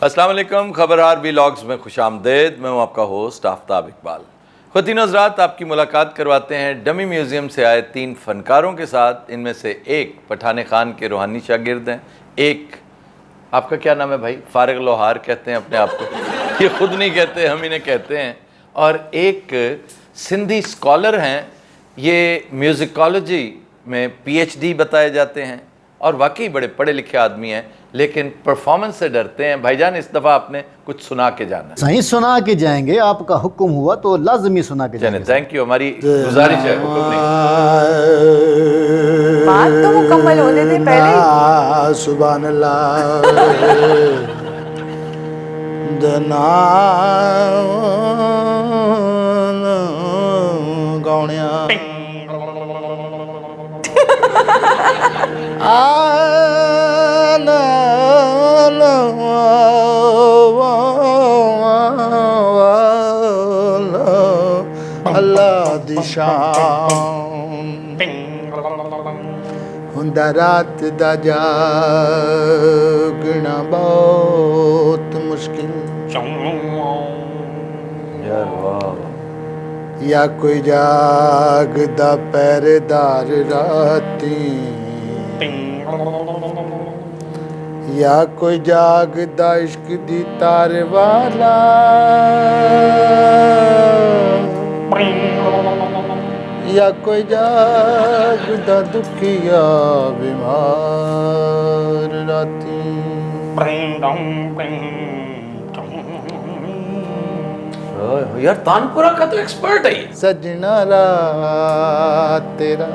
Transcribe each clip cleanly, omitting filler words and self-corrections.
अस्सलाम वालेकुम, खबरहार व्लॉग्स में खुशामदीद। मैं हूं आपका होस्ट आफ्ताब इकबाल। ख़वातीन और हज़रात, आपकी मुलाकात करवाते हैं डमी म्यूज़ियम से आए 3 फ़नकारों के साथ। इनमें से एक पठान खान के रूहानी शागिर्द हैं, एक आपका क्या नाम है भाई? फारिग लोहार कहते हैं अपने आप को, ये खुद नहीं कहते, हम इन्हें कहते हैं। और एक सिंधी स्कॉलर हैं, ये म्यूज़िकोलॉजी में PhD बताए जाते हैं और वाकई बड़े पढ़े लिखे आदमी हैं, लेकिन परफॉर्मेंस से डरते हैं। भाईजान, इस दफ़ा आपने कुछ सुना के जाना। सही सुना के जाएंगे, आपका हुक्म हुआ तो लाजमी सुना के जाएंगे। थैंक यू, हमारी गुजारिश है, हुक्म नहीं। बात तो मुकम्मल होने दे पहले। सुभान अल्लाह दना गौणिया अल्लाह दी शान हुंदा रात दा जागना बहुत मुश्किल। यार वाह, या कोई जागदा पहरेदार राती, या कोई जागदा इश्क दी तार वाला, या कोई जागदा दुखिया बीमार राती। यार तानपुरा का तो एक्सपर्ट है ये। सजना रात तेरा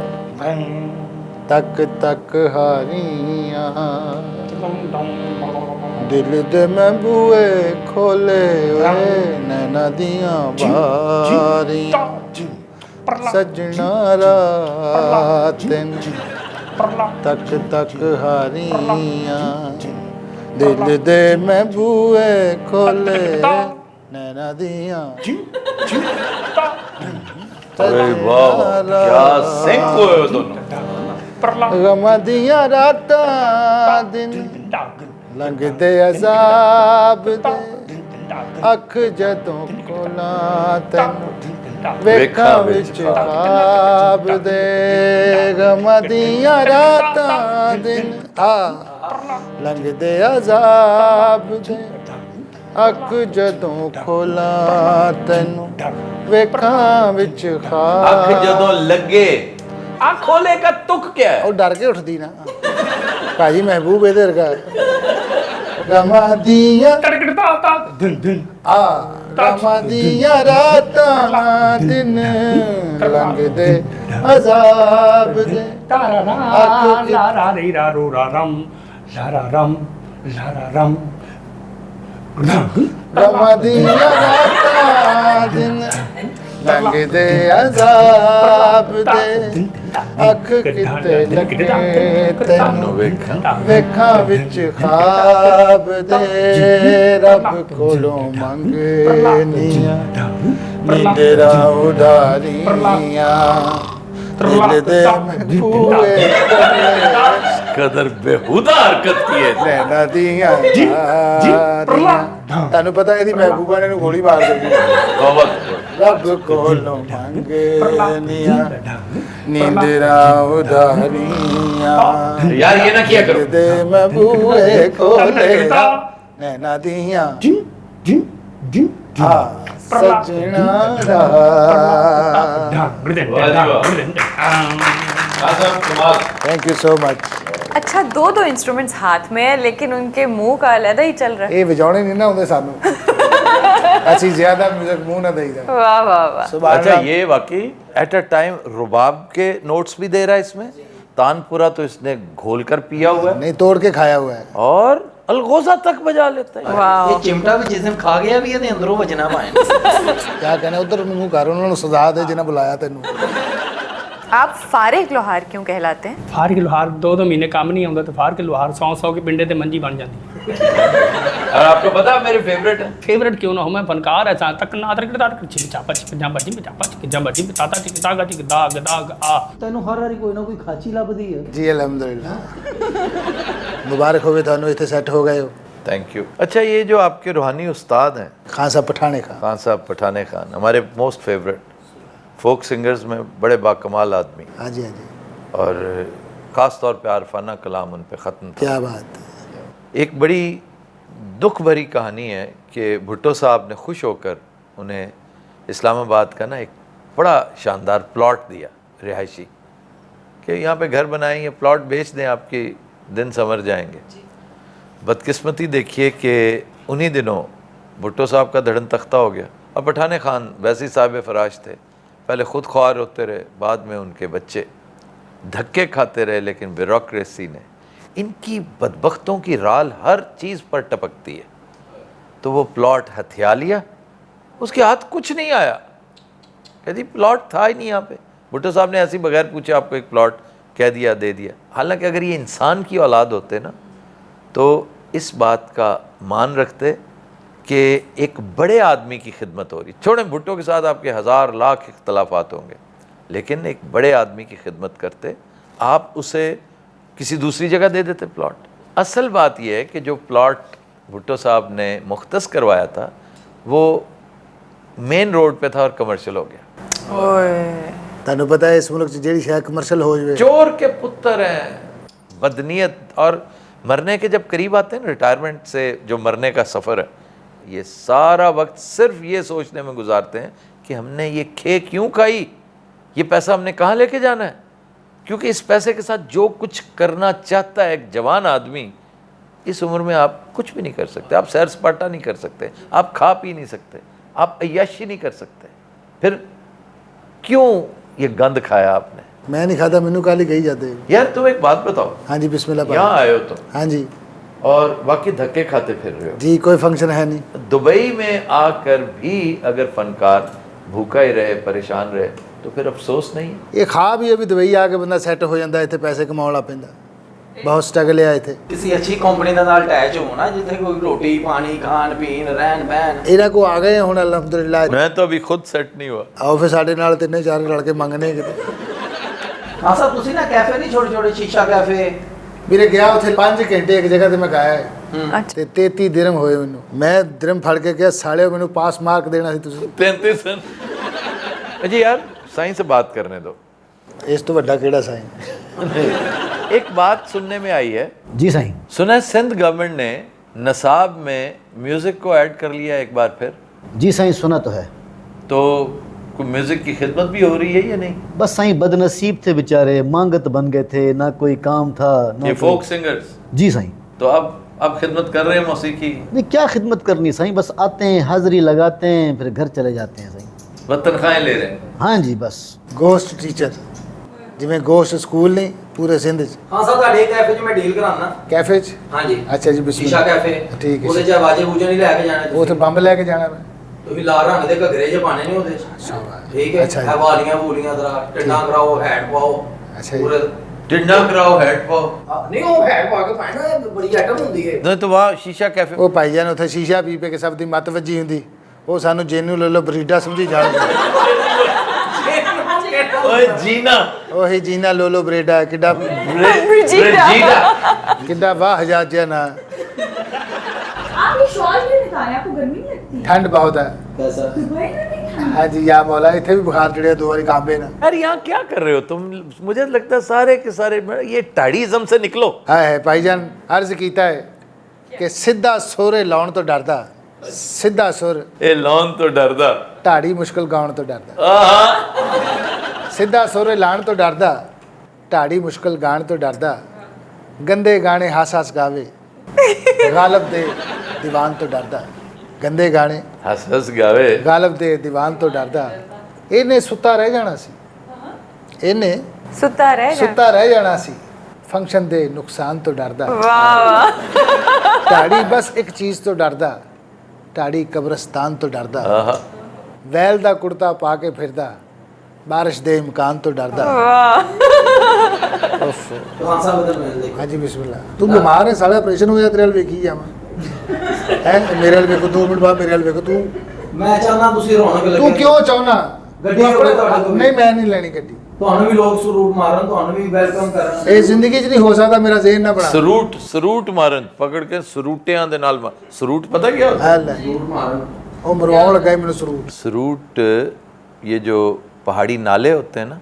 तक तक हारियां, दिल दे मैं बूए खोले ओए नैना दियां बारियां। सजना रात तक तक हारियां, दिल दे मैं बूए खोले नैना दियां। अरे वाह, क्या सिंक हुए हो दोनों। गम दियां रातां दिन लंघदे अज़ाब दे, अख जदों खोलां तैनूं वेखां विच ख्वाब दे। गम दियां रातां दिन लंघदे अज़ाब दे, अख जदों खोलां तैनूं वेखां विच ख्वाब। अख जदों लगे, आँख खोले का तुक क्या है? ਉਹ ਡਰ ਕੇ ਉੱਠਦੀ ਨਾ ਭਾਜੀ, ਮਹਿਬੂਬ ਇਹਦੇ ਵਰਗਾ ਗਮਾਂ ਦੀਆਂ ਗਮਾਂ ਦੀਆਂ ਰਾਤਾਂ ਦਿਨ ਲੰਘਦੇ ਅਜ਼ਾਬ ਦੇ। ਗਮਾਂ ਦੀਆਂ ਰਾਤਾਂ ਦਿਨ ਲੰਘਦੇ ਅਜ਼ਾਬ ਦੇ, ਅੱਖ ਕਿਤੇ ਲੱਗੇ ਤੈਨੂੰ ਵੇਖਾਂ ਵਿੱਚ ਖਾਬ ਦੇ। ਰੱਬ ਕੋਲੋਂ ਮੰਗਨੀਆਂ ਨੀਂਦਰਾ ਉਡਾਰੀਆਂ, दिल दे महबूबे कदर बेहुदा हरकत की है। नैना दियां ਤੁਹਾਨੂੰ ਪਤਾ ਇਹਦੀ ਮਹਿਬੂਬਾ ਨੇ ਇਹਨੂੰ ਗੋਲੀ ਮਾਰ ਦਿੱਤੀ। ਰੱਬ ਕੋਲੋਂ ਮੰਗਨੀਆਂ ਨੀਂਦਰਾ ਉਡਾਰੀਆਂ, यार ये ना किया करो। ਦੇ ਮਹਿਬੂਬੇ ਕੋਲੇ ਨੈਣਾ ਦੀਆਂ सजना थैंक यू सो मच। अच्छा, दो इंस्ट्रूमेंट्स हाथ में है, लेकिन उनके मुंह का अलग ही चल रहा है। ये वजाने नहीं ना होंगे सानू अच्छी ज्यादा म्यूजिक मुंह ना देईदा। वाह वाह वाह। अच्छा, ये वाकई एट अ टाइम रुबाब के नोट्स भी दे रहा है इसमें। तानपुरा तो इसने घोल कर पिया हुआ है, नहीं तोड़ के खाया हुआ है, और अलगोजा तक बजा लेता है। ये चिमटा भी जिस दिन खा गया भी ਇਹਦੇ ਅੰਦਰੋਂ ਵਜਣਾ ਪਾਏ। क्या कहने उधर मुंह कर उन्होंने सजा दे जिन्हें बुलाया तेनू। आप फारिग लोहार क्यों कहलाते हैं? फारिग लोहार 2 महीने काम नहीं आਉਂਦਾ ਤੇ फारिग लोहार 100 के पिंडे ਤੇ ਮੰਜੀ ਬਣ ਜਾਂਦੀ। और आपको पता है मेरे फेवरेट है? फेवरेट क्यों ना हो, मैं फनकार ऐसा तक ना अदर करता चिक चापा चिक जांबा चिक चापा चिक जांबा चिक ताता चिक तागा चिक दाग दाग आ। ਤੈਨੂੰ ਹਰ ਵਾਰੀ ਕੋਈ ਨਾ ਕੋਈ ਖਾਚੀ ਲੱਭਦੀ ਹੈ। जी अलहमदुलिल्लाह मुबारक होवे थानू इत्थे सेट हो गए हो। Thank you. अच्छा, ये जो आपके रूहानी उस्ताद हैं खान साहब पठाने का खान साहब पठाने खान, हमारे मोस्ट फेवरेट फोक सिंगर्स में बड़े बाकमाल आदमी, हाँ जी हाँ जी, और ख़ास तौर पे आरफाना कलाम उन पे ख़त्म था। क्या बात है। एक बड़ी दुख भरी कहानी है कि भुट्टो साहब ने खुश होकर उन्हें इस्लामाबाद का ना एक बड़ा शानदार प्लॉट दिया रिहायशी, कि यहाँ पे घर बनाएं, ये प्लॉट बेच दें, आपके दिन संवर जाएंगे। बदकिस्मती देखिए कि उन्हीं दिनों भुट्टो साहब का धड़न तख्ता हो गया, और पठाने खान वैसे ही साहिब फराश थे, पहले ख़ुद ख्वार होते रहे, बाद में उनके बच्चे धक्के खाते रहे, लेकिन ब्यूरोक्रेसी ने इनकी बदबख्तों की राल हर चीज़ पर टपकती है। तो वो प्लॉट हथिया लिया, उसके हाथ कुछ नहीं आया, कहती प्लॉट था ही नहीं यहाँ पे। भुट्टो साहब ने ऐसे ही बगैर पूछे आपको एक प्लॉट कह दिया, दे दिया। हालांकि अगर ये इंसान की औलाद होते ना तो इस बात का मान रखते कि एक बड़े आदमी की खिदमत हो रही। छोड़ें, भुट्टो के साथ आपके हज़ार लाख इख्तलाफात होंगे, लेकिन एक बड़े आदमी की खिदमत करते, आप उसे किसी दूसरी जगह दे देते प्लॉट। असल बात यह है कि जो प्लॉट भुट्टो साहब ने मुख्तस करवाया था वो मेन रोड पे था और कमर्शियल हो गया। ओए ਤੁਹਾਨੂੰ पता है इस मुल्क च ਜਿਹੜੀ ਸ਼ੈ कमर्शियल हो जाए, चोर के पुत्र हैं, बदनीयत। और मरने के जब करीब आते हैं ना, रिटायरमेंट से जो मरने का सफ़र है, ये सारा वक्त सिर्फ ये सोचने में गुजारते हैं कि हमने ये खे क्यों खाई, ये पैसा हमने कहाँ लेके जाना है। क्योंकि इस पैसे के साथ जो कुछ करना चाहता है एक जवान आदमी, इस उम्र में आप कुछ भी नहीं कर सकते। आप सैर सपाटा नहीं कर सकते, आप खा पी नहीं सकते, आप अय्याशी नहीं कर सकते। फिर क्यों ये गंद खाया आपने? मैं नहीं खाता, मैनू काली गई जाते। यार तुम एक बात बताओ, हाँ जी बिस्मिल्लाह। यहाँ आए हो तुम हाँ जी और बाकी धक्के खाते फिर रहे हो। जी, कोई फंक्शन है नहीं। दुबई में आकर भी अगर फनकार भूखा ही रहे, परेशान रहे, तो फिर अफसोस नहीं है? ਇਹ ਖਾ ਵੀ ਅਭੀ ਦੁਬਈ ਆ ਕੇ ਬੰਦਾ ਸੈੱਟ ਹੋ ਜਾਂਦਾ, ਇੱਥੇ ਪੈਸੇ ਕਮਾਉਣ ਲੱਗ ਪੈਂਦਾ। ਬਹੁਤ ਸਟਰਗਲ ਹੈ ਇੱਥੇ। ਕਿਸੇ ਅੱਛੀ ਕੰਪਨੀ ਦੇ ਨਾਲ ਅਟੈਚ ਹੋ ਨਾ, ਜਿੱਥੇ ਕੋਈ ਰੋਟੀ ਪਾਣੀ ਖਾਣ ਪੀਣ ਰਹਿਣ ਬਹਿਣ। ਇਹਨਾਂ ਕੋ ਆ ਗਏ ਹੁਣ ਅਲਹਮਦੁਲਿਲਾ। मैं तो अभी खुद सेट नहीं हुआ। ਆਓ ਫਿਰ ਸਾਡੇ ਨਾਲ ਤਿੰਨੇ ਚਾਰ ਰਲ ਕੇ ਮੰਗਨੇ ਕਿਤੇ। ਹਾਂ ਸਾਹਿਬ, ਤੁਸੀਂ ਨਾ ਕੈਫੇ ਨਹੀਂ, ਛੋਟੇ ਛੋਟੇ ਸ਼ੀਸ਼ਾ ਕੈਫੇ। ਵੀਰੇ ਗਿਆ ਉੱਥੇ 5 ਘੰਟੇ ਇੱਕ ਜਗ੍ਹਾ ਤੇ ਮੈਂ ਗਾਇਆ ਹੈ अच्छा ਤੇ 33 ਦਿਰਮ ਹੋਏ ਮੈਨੂੰ। ਮੈਂ ਦਿਰਮ ਫੜ ਕੇ ਕਿਹਾ ਸਾਲਿਓ ਮੈਨੂੰ ਪਾਸ ਮਾਰਕ ਦੇਣਾ ਸੀ ਤੁਸੀਂ। 33 सन। जी यार साईं से बात करने दो। ਇਸ ਤੋਂ ਵੱਡਾ ਕਿਹੜਾ ਸਾਈਂ। एक बात सुनने में आई है, जी साईं। सुना है सिंध गवर्नमेंट ने नसाब में म्यूज़िक को ऐड कर लिया एक बार फिर। जी साईं, सुना तो है। तो कोई म्यूज़िक की खिदमत भी हो रही है या नहीं? बस साईं बदनसीब थे बेचारे, मांगत बन गए थे, ना कोई काम था ना ये कोई- फोक सिंगर्स। जी साईं। तो अब खिदमत कर रहे हैं मौसीकी। नहीं, क्या खिदमत करनी साईं, बस आते हैं, हाजिरी लगाते हैं, फिर घर चले जाते हैं साईं। बस तनख्वाहें ले रहे हैं। हाँ जी बस। ਗੋਸਟ ਟੀਚਰ, ਜਿਵੇਂ ਗੋਸਟ ਸਕੂਲ ਨਹੀਂ ਪੂਰੇ ਸਿੰਧ 'ਚ। ਹਾਂ ਸਾਹਿਬ, ਤੁਹਾਡੇ ਕੈਫੇ 'ਚ ਮੈਂ ਡੀਲ ਕਰਾਉਣਾ। ਕੈਫੇ 'ਚ? ਹਾਂਜੀ। ਅੱਛਾ ਜੀ ਸ਼ੀਸ਼ਾ ਬਿਸਮਿਲ੍ਲਾ। ਕੈਫੇ। ਠੀਕ ਹੈ। ਉਹਦੇ 'ਚ ਆਵਾਜ਼ੇ ਬੂਝੇ ਨਹੀਂ ਲੈ ਕੇ ਜਾਣੇ ਉੱਥੇ ਬੰਬ ਲੈ ਕੇ ਜਾਣਾ ਮੈਂ। ਤੁਸੀਂ ਲਾਲ ਰੰਗ ਦੇ ਘੱਗਰੇ 'ਚ ਪਾਣੇ ਨੇ ਉਹਦੇ 'ਚ। ਸ਼ਾਬਾਸ਼। ਠੀਕ ਹੈ। ਅੱਛਾ ਜੀ। ਇਹ ਵਾਲੀਆਂ ਬੂਲੀਆਂ ਜ਼ਰਾ ਟਿੰਡਾ ਕਰਾਓ, ਹੈਡ ਪਾਓ। ਅੱਛਾ ਜੀ। ਪੂਰੇ टिंडा कराओ, हेड पाओ। ਨਹੀਂ, ਉਹ ਹੈਡ ਪਾ ਕੇ ਪਾਣਾ, ਇਹ ਬੜੀ ਆਈਟਮ ਹੁੰਦੀ ਹੈ। नहीं तो वहाँ शीशा कैफे। ਉਹ ਭਾਈ ਜਾਨ ਉੱਥੇ ਸ਼ੀਸ਼ਾ ਪੀ ਪੀ ਕੇ ਸਭ ਦੀ ਮੱਤ ਵੱਜੀ ਹੁੰਦੀ। ਉਹ ਸਾਨੂੰ ਜੇਨੂ ਲੈ ਲੋ ਬਰੀਡਾ ਸਮਝੀ ਜਾਣਗੇ। ओए जीना। ਉਹੀ ਜੀਨਾ ਲੋਲੋ ਬਰੇਡਾ ਕਿੱਡਾ ब्रिजीडा। ਕਿੱਡਾ ਵਾਹ ਹਜਾਜਿਆ ਨਾ। आप ये शॉल क्यों निकाले? आपको गर्मी नहीं लगती? ਠੰਡ ਬਹੁਤ ਹੈ। कैसा? दुबई में नहीं ठंड? हाँ जी या मौला इतने भी बुखार चढ़िया 2 बारी कांबे ना। यार यहाँ क्या कर रहे हो तुम? मुझे लगता है सारे के सारे ये टाड़ीज़म से निकलो। है भाईजान अर्ज कीता है कि सीधा सोरे लाउन तो डरदा, सीधा सुर ए लौन तो डरदा, ढाड़ी मुश्किल गाउन तो डरदा। आहा। सीधा सोरे लाण तो डरदा, ढाड़ी मुश्किल गाण तो डरदा। गंदे गाने हास हास गावे, गालब दे दीवान तो डरदा। गंदे गाने हंस हंस गावे, गालब दे दीवान तो डरदा। इन्हें सुता रह जाना सी, इन्हें सुता रह जा। सुता रह जाना सी। फंक्शन दे नुकसान तो डरदा। वाह वाह। ढाड़ी बस एक चीज़ तो डरदा, ढाड़ी कब्रस्तान तो डरदा। आहा। वैल दा कुर्ता पा के फिरदा, बारिश दे इम्कान तो डरदा। वाह। उफ। तो साहब इधर मिल देखो। हाँ जी बिस्मिल्लाह। तू बीमार है साला, ऑपरेशन हो जाए तेरे वाल वेखी जावा है मेरे वाल वेखो 2 मिनट बाद मेरे वाल वेखो। तू मैं चाहना तुसी रौनक लगे। तू क्यों चाहना? गड्डी होवे तुहाडे कोल? नहीं मैं नहीं लेनी गड्डी। ਤੁਹਾਨੂੰ ਵੀ ਲੋਕ ਸਰੂਟ ਮਾਰਨ, ਤੁਹਾਨੂੰ ਵੀ ਵੈਲਕਮ ਕਰਨ। ਇਹ ਜ਼ਿੰਦਗੀ 'ਚ ਨਹੀਂ ਹੋ ਸਕਦਾ, ਮੇਰਾ ਜ਼ਿਹਨ ਨਾ ਬਣਾ। ਸਰੂਟ ਮਾਰਨ, ਪਕੜ ਕੇ ਸਰੂਟਿਆਂ ਦੇ ਨਾਲ ਸਰੂਟ ਪਤਾ ਕੀ ਹੁੰਦਾ? ਹੈ ਲੈ, ਸਰੂਟ ਮਾਰਨ। ਉਹ ਮਰਵਾਉਣ ਲੱਗਾ ਸੀ ਮੈਨੂੰ ਸਰੂਟ। सरूट ये जो पहाड़ी नाले होते हैं ना,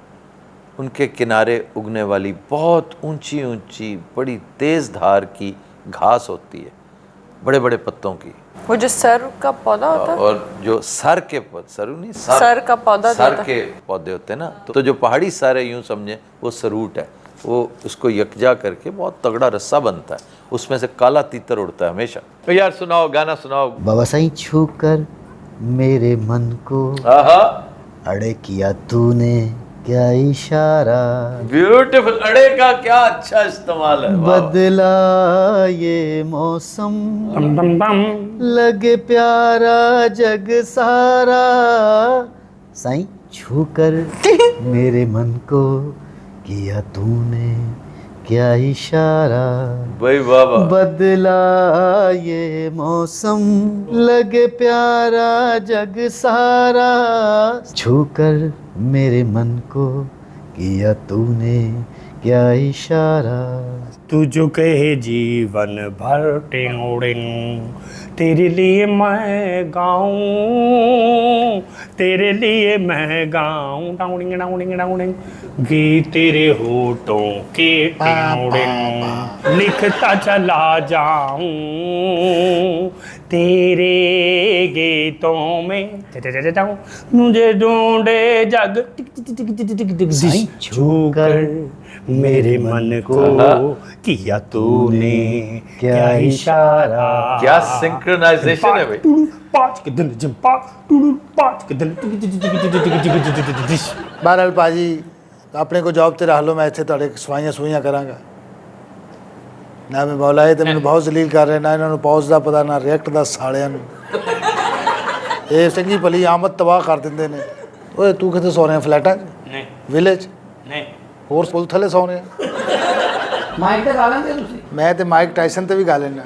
उनके किनारे उगने वाली बहुत ऊंची ऊंची बड़ी तेज़ धार की घास होती है, बड़े बड़े पत्तों की, वो जो सर का पौधा होता है, और जो सर के पौधे, सरू नहीं, सर का पौधा जो सर होता है। के पौधे होते हैं ना, तो जो पहाड़ी सर है यूं समझे वो सरूट है। वो उसको यकजा करके बहुत तगड़ा रस्सा बनता है, उसमें से काला तीतर उड़ता है हमेशा। तो यार सुनाओ, गाना सुनाओ। बाबा साईं छू कर मेरे मन को आहा, अड़े किया तूने क्या इशारा, ब्यूटीफुल। अड़े का क्या अच्छा इस्तेमाल है, वाह। बदला ये मौसम, बम बम बम। लगे प्यारा जग सारा, साईं छू कर मेरे मन को किया तूने क्या इशारा, भाई वाह वाह। बदला ये मौसम, लगे प्यारा जग सारा, छूकर मेरे मन को किया तूने क्या इशारा। तुझो कहे जीवन भर टिंग, तेरे लिए मैं गाऊं, तेरे लिए मैं गाऊं, डाउडिंग डाउडिंग डाउडिंग, गीत तेरे होठों के टिंग, लिखता चला जाऊं तेरे गीतों में, जाऊं मुझे ढूंढे जग, साईं छूकर मेरे मन को किया तूने क्या इशारा। क्या सिंक्रोनाइजेशन है भाई। पाँच के दिन जिम पाँच के दिन। ਬਹਰਹਾਲ ਭਾਜੀ ਆਪਣੇ ਕੋ ਜੌਬ ਤੇ ਰੱਖ ਲਓ, ਮੈਂ ਇੱਥੇ ਤੁਹਾਡੇ ਸਫਾਈਆਂ ਸੂਈਆਂ ਕਰਾਂਗਾ ਨਾ। ਮੈਂ ਮੌਲਾ ਇਹ ਤੇ ਮੈਨੂੰ ਬਹੁਤ ਜ਼ਲੀਲ ਕਰ ਰਹੇ, ਨਾ ਇਹਨਾਂ ਨੂੰ ਪੌਜ਼ ਦਾ ਪਤਾ, ਨਾ ਰਿਐਕਟ ਦਾ, ਸਾਲਿਆਂ ਨੂੰ ਇਹ ਚੰਗੀ ਭਲੀ ਆਮਦ ਤਬਾਹ ਕਰ ਦਿੰਦੇ ਨੇ। ਓਏ ਤੂੰ ਕਿੱਥੇ ਸੌ ਰਿਹਾ, ਫਲੈਟਾਂ 'ਚ, ਨਹੀਂ ਵਿਲੇਜ, ਨਹੀਂ ਹੋਰ ਪੁਲ ਥੱਲੇ ਸੌ ਰਿਹਾ? ਮਾਈਕ ਤੇ ਗਾ ਲੈਂਦੇ ਤੁਸੀਂ? ਮੈਂ ਤੇ ਮਾਈਕ ਟਾਈਸਨ ਤੇ ਵੀ ਗਾ ਲੈਣਾ।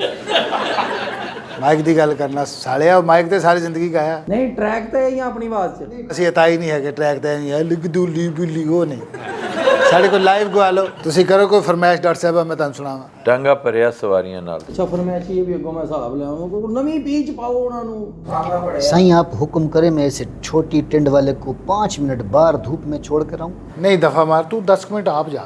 ਮਾਈਕ ਦੀ ਗੱਲ ਕਰਨਾ ਸਾਲਿਆ, ਮਾਈਕ ਤੇ ਸਾਰੀ ਜ਼ਿੰਦਗੀ ਗਾਇਆ। ਨਹੀਂ ਟਰੈਕ ਤੇ ਜਾਂ ਆਪਣੀ ਆਵਾਜ਼ 'ਚ? ਅਸੀਂ ਅਤਾਈ ਨਹੀਂ ਹੈਗੇ, ਟਰੈਕ ਤੇ ਨਹੀਂ ਹੈ, ਲਿਖ ਦੂਲੀ ਬਿੱਲੀ ਉਹ ਨਹੀਂ। ਸਾਡੇ ਕੋਲ ਲਾਈਵ ਗਵਾ ਲਓ ਤੁਸੀਂ, ਕਰੋ ਕੋਈ ਫਰਮਾਇਸ਼ ਡਾਕਟਰ ਸਾਹਿਬ, ਮੈਂ ਤੁਹਾਨੂੰ ਸੁਣਾਵਾਂ। ਟਾਂਗਾ ਭਰਿਆ ਸਵਾਰੀਆਂ ਨਾਲ। ਅੱਛਾ ਫਰਮਾਇਸ਼ ਇਹ ਵੀ ਅੱਗੋਂ ਮੈਂ ਹਿਸਾਬ ਲਿਆਵਾਂ, ਕੋਈ ਨਵੀਂ ਬੀਚ ਪਾਓ ਉਹਨਾਂ ਨੂੰ। ਟਾਂਗਾ ਪੜਿਆ साईं आप हुक्म करें, मैं इसे छोटी टेंट वाले को 5 मिनट बाहर धूप में छोड़ कर आऊँ? ਨਹੀਂ ਦਫਾ ਮਾਰ ਤੂੰ, 10 ਮਿੰਟ ਆਪ ਜਾ।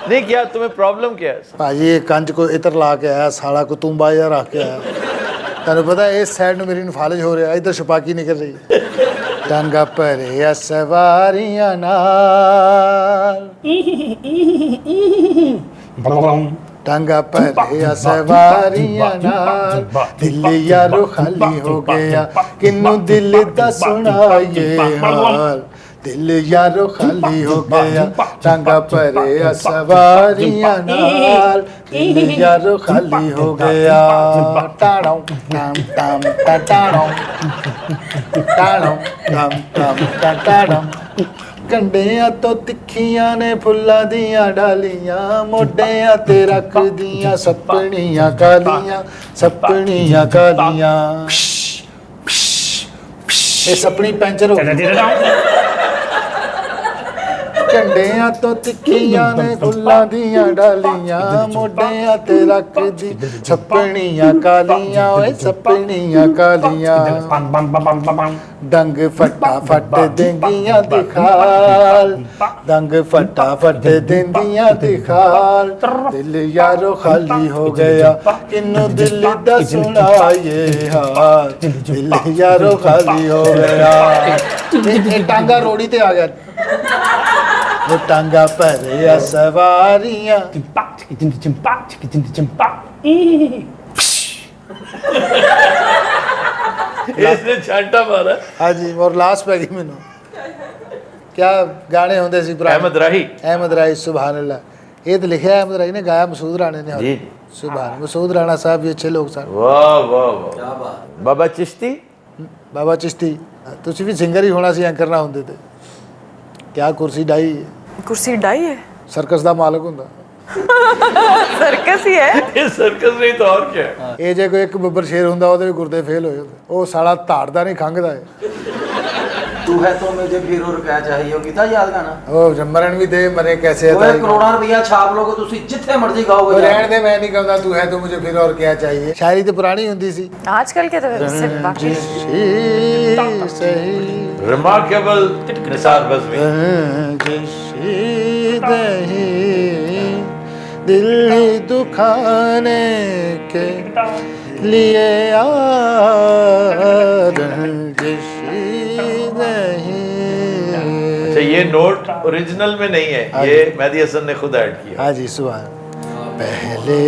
नहीं क्या तुम्हें प्रॉब्लम क्या है? ਭਾਜੀ ਇਹ ਕੰਜ ਕੋ ਇਤਰ ਲਾ ਕੇ ਆਇਆ, ਸਾਲਾ ਕੋ ਤੁੰਬਾ ਜਿਹਾ ਰੱਖ ਕੇ ਆਇਆ। ਤੁਹਾਨੂੰ ਪਤਾ ਇਸ ਸਾਈਡ ਨੂੰ ਮੇਰੀ ਨੂੰ ਫਾਲਜ ਹੋ ਰਿਹਾ, ਇੱਧਰ ਛਪਾਕੀ ਨਿਕਲ ਰਹੀ। ਟਾਂਗਾ ਭਰਿਆ ਸਵਾਰੀਆਂ ਨਾਲ, ਟਾਂਗਾ ਭਰਿਆ ਸਵਾਰੀਆਂ ਨਾਲ, ਦਿਲ ਯਾਰੋ ਖਾਲੀ ਹੋ ਗਿਆ, ਕਿਨੂੰ ਦਿਲ ਦਾ ਸੁਣਾਈਏ ਹਾਲ, ਦਿਲ ਯਾਰੋ ਖਾਲੀ ਹੋ ਗਿਆ, ਟਾਂਗਾ ਭਰਿਆ ਸਵਾਰੀਆਂ ਨਾਲ, ਦਿਲ ਯਾਰੋ ਖਾਲੀ ਹੋ ਗਿਆ। ਟਾਣੋਂ ਟਾਮ ਟਾਮ ਟਾ ਟਾਣੋਂ, ਟਾਣੋਂ ਟਾਮ ਟਾਮ ਟਾ ਟਾਣੋਂ, ਕੰਡਿਆਂ ਤੋਂ ਤਿੱਖੀਆਂ ਨੇ ਫੁੱਲਾਂ ਦੀਆਂ ਡਾਲੀਆਂ, ਮੋਢਿਆਂ ਤੇ ਰੱਖਦੀਆਂ ਸੱਪਣੀਆਂ ਕਾਲੀਆਂ, ਸੱਪਣੀਆਂ ਕਾਲੀਆਂ। ਇਹ ਸੱਪਣੀ ਪੈਂਚਰ ਹੋ ਗਈ। ਕੰਡਿਆਂ ਤੋਂ ਤਿੱਖੀਆਂ ਨੇ ਫੁੱਲਾਂ ਦੀਆਂ ਡਾਲੀਆਂ, ਮੋਢਿਆਂ ਤੇ ਰੱਖਦੀ ਸੱਪਣੀਆਂ ਕਾਲੀਆਂ, ਓਏ ਸੱਪਣੀਆਂ ਕਾਲੀਆਂ। ਡੰਗ ਫਟਾਫਟ ਦਿੰਦੀਆਂ ਦਿਖਾਲ, ਡੰਗ ਫਟਾਫਟ ਦਿੰਦੀਆਂ ਦਿਖਾਲ, ਦਿਲ ਯਾਰੋ ਖਾਲੀ ਹੋ ਗਿਆ, ਕਿਨੂੰ ਦਿਲ ਦਾ ਸੁਣਾਈਏ ਹਾਲ, ਦਿਲ ਯਾਰੋ ਖਾਲੀ ਹੋ ਗਿਆ। ਇਹ ਟਾਂਗਾ ਰੋੜੀ ਤੇ ਆ ਗਿਆ। वो टांगा भरिया सवारियां, इसने छांटा मारा। हाँ जी, और लास्ट पै गई मैनू। क्या गाने होंगे सी पुराने? अहमद राही। अहमद राही, सुभान अल्लाह। ये तो लिखा अहमद राही ने, गाया मसूद राणे ने। जी। सुभान मसूद राणा साहब भी अच्छे लोग सन। वाह वाह वाह। बाबा चिश्ती। बाबा चिश्ती, तुसी भी सिंगर ही होना सी, एंकर ना होंदे ते। क्या कुर्सी डाई, कुर्सी डाई है, सर्कस दा मालक हुंदा। सर्कस ही है। ये सर्कस नहीं तो और क्या है? ਇਹ ਜੇ ਕੋਈ ਇੱਕ ਬੱਬਰ ਸ਼ੇਰ ਹੁੰਦਾ, ਉਹਦੇ ਵੀ ਗੁਰਦੇ ਫੇਲ ਹੋਏ ਹੁੰਦੇ। ਉਹ ਸਾਲਾ ਧਾੜਦਾ ਨਹੀਂ, ਖੰਘਦਾ ਹੈ। तू है तो मुझे फिर और क्या चाहिए ਉਹ ਕੀਤਾ ਯਾਦ ਗਾਣਾ ਉਹ ਮਰਨ ਵੀ ਦੇ ਮਰੇ ਕੈਸੇ ਉਹ ਕਰੋੜਾਂ ਰੁਪਈਆ ਛਾਪ ਲੋਗੇ ਤੁਸੀਂ ਜਿੱਥੇ ਮਰਜ਼ੀ ਗਾਓਗੇ ਰਹਿਣ ਦੇ ਮੈਂ ਨਹੀਂ ਕਹਿੰਦਾ ਤੂੰ ਹੈ तो मुझे फिर और क्या चाहिए ਸ਼ਾਇਰੀ ਤੇ ਪੁਰਾਣੀ ਹੁੰਦੀ ਸੀ आजकल के तो सिर्फ बाकी रिमार्केबल निसार बज़मी। दिल ही दुखाने के लिए अच्छा ये नोट ओरिजिनल में नहीं है, ये मेहदी हसन ने खुद ऐड किया। हाँ जी सुबह पहले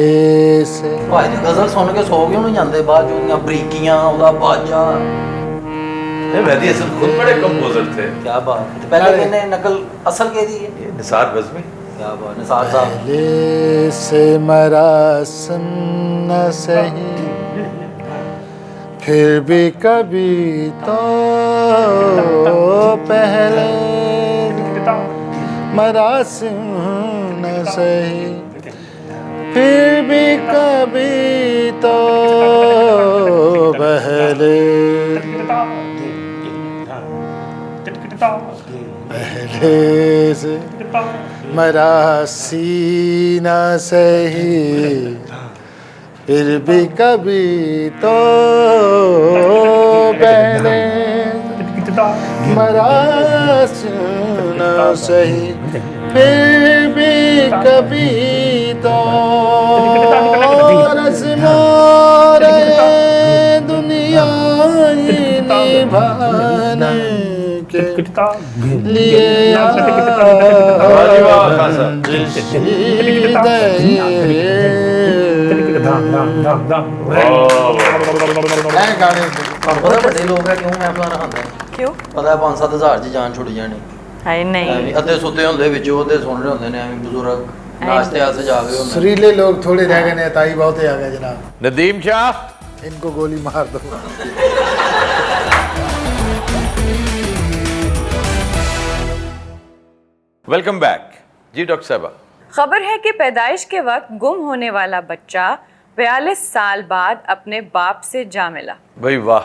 से ਭਾਈ ਦੀ ਗਜ਼ਲ ਸੁਣ ਕੇ ਸੋ ਕਿਉਂ ਨਹੀਂ ਜਾਂਦੇ ਬਾਅਦ ਚ ਉਹਦੀਆਂ ਬਰੀਕੀਆਂ ਉਹਦਾ ਬਾਜਾ नहीं, मेहदी हसन खुद बड़े कंपोजर थे। ਕੀ ਬਾਤ ਹੈ ਤੇ ਪਹਿਲੇ ਕਿੰਨੇ ਨਕਲ ਅਸਲ ਕਿਹਦੀ ਹੈ ये निसार बज़मी। ਕੀ ਬਾਤ ਨਿਸਾਰ ਸਾਹਿਬ पहले से मरा न सही फिर भी कभी तो पहले मरा न सही फिर भी कभी तो पहले पहले से मरा सीना सही फिर भी कभी तो पहले मरा सीना सही फिर भी कभी तो रस्मों रहे दुनिया ही निभाने के लिए गाने ਤੁਹਾਨੂੰ ਪਤਾ ਵੱਡੇ ਲੋਕ ਹੈ ਕਿਉਂ ਮਹਿਫਲਾਂ ਰਖਾਉਂਦੇ ਨੇ क्यों? ਪਤਾ 5-7 ਹਜ਼ਾਰ ਚ ਜਾਨ ਛੁੱਟ ਜਾਣੀ हाय नहीं ਐਵੇਂ ਅੱਧੇ ਸੁੱਤੇ ਹੁੰਦੇ ਵਿੱਚ ਉਹਦੇ ਸੁਣ ਰਹੇ ਹੁੰਦੇ ਨੇ ਐਵੇਂ ਬਜ਼ੁਰਗ ਨਾਸ਼ਤੇ ਆਸੇ ਜਾਗੇ ਹੁੰਦੇ सुरीले लोग थोड़े रह गए ने ताई बहुत ही आ गए जनाब नदीम शाह, इनको गोली मार दो वेलकम बैक जी डॉक्टर साहबा। खबर है कि पैदाइश के वक्त गुम होने वाला बच्चा 42 साल बाद अपने बाप से जा मिला। भाई वाह।